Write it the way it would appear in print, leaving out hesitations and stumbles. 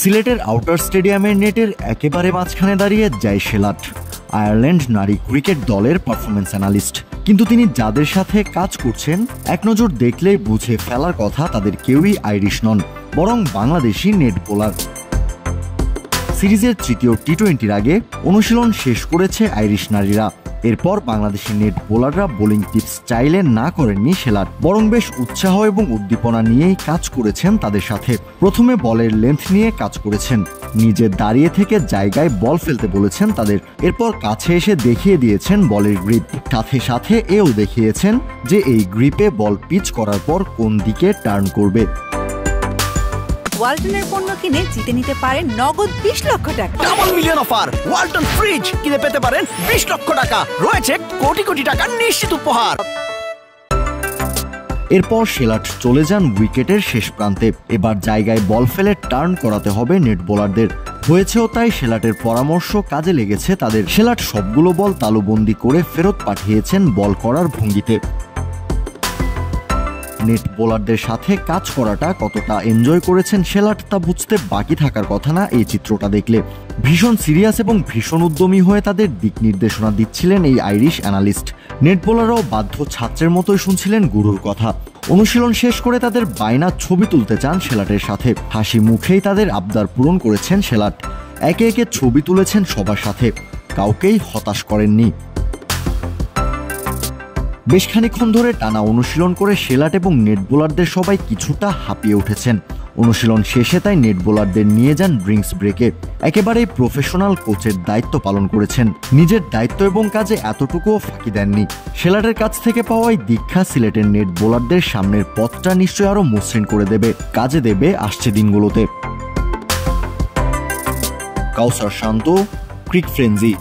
সিলেটের আউটার স্টেডিয়ামের নেটের একেবারে মাঝখানে দাঁড়িয়ে যায় শেলাট, আয়ারল্যান্ড নারী ক্রিকেট দলের পারফরমেন্স অ্যানালিস্ট। কিন্তু তিনি যাদের সাথে কাজ করছেন এক নজর দেখলেই বুঝে ফেলার কথা তাদের কেউই আইরিশ নন, বরং বাংলাদেশি নেট বোলার। সিরিজের তৃতীয় টি-20-র আগে অনুশীলন শেষ করেছে আইরিশ নারীরা। এরপর বাংলাদেশি নেট বোলাররা বোলিং টিপস চাইলে না করেননি শেলাট, বরং বেশ উৎসাহ এবং উদ্দীপনা নিয়েই কাজ করেছেন তাদের সাথে। প্রথমে বলের লেন্থ নিয়ে কাজ করেছেন, নিজে দাঁড়িয়ে থেকে জায়গায় বল ফেলতে বলেছেন তাদের। এরপর কাছে এসে দেখিয়ে দিয়েছেন বলের গ্রিপ, সাথে সাথে এও দেখিয়েছেন যে এই গ্রিপে বল পিচ করার পর কোন দিকে টার্ন করবে। ওয়ালটনের পণ্য কিনে জিতে নিতে পারেন নগদ 20 লক্ষ টাকা। Double million offer, Walton fridge কিনে পেতে পারেন 20 লক্ষ টাকা। রয়েছে কোটি কোটি টাকার নিশ্চিত উপহার। এরপর শেলাট চলে যান উইকেটের শেষ প্রান্তে। এবার জায়গায় বল ফেলে টার্ন করাতে হবে নেট বোলারদের। হয়েছেও তাই, শেলাটের পরামর্শ কাজে লেগেছে তাদের। শেলাট সবগুলো বল তালুবন্দি করে ফেরত পাঠিয়েছেন বল করার ভঙ্গিতে। নেট বোলারদের সাথে কাজ করাটা কতটা এনজয় করেছেন শেলাট তা বুঝতে বাকি থাকার কথা না এই চিত্রটা দেখলে। ভীষণ সিরিয়াস এবং ভীষণ উদ্যমী হয়ে তাদের দিক নির্দেশনা দিচ্ছিলেন এই আইরিশ অ্যানালিস্ট। নেট বোলাররাও বাধ্য ছাত্রের মতোই শুনছিলেন গুরুর কথা। অনুশীলন শেষ করে তাদের বায়না ছবি তুলতে চান শেলাটের সাথে। হাসি মুখেই তাদের আবদার পূরণ করেছেন শেলাট। একে একে ছবি তুলেছেন সবার সাথে, কাউকেই হতাশ করেননি। বেশ খানিকক্ষণ ধরে টানা অনুশীলন করে শেলাট এবং নেট বোলারদের সবাই কিছুটা হাঁপিয়ে উঠেছেন। অনুশীলন শেষে তাই নেট বোলারদের নিয়ে যান ড্রিঙ্কস ব্রেকে। একেবারেই প্রফেশনাল কোচের দায়িত্ব পালন করেছেন, নিজের দায়িত্ব এবং কাজে এতটুকুও ফাঁকি দেননি। শেলাটের কাছ থেকে পাওয়াই দীক্ষা সিলেটের নেট বোলারদের সামনের পথটা নিশ্চয়ই আরো মসৃণ করে দেবে, কাজে দেবে আসছে দিনগুলোতে। কাউসার শান্ত, ক্রিক ফ্রেঞ্জি।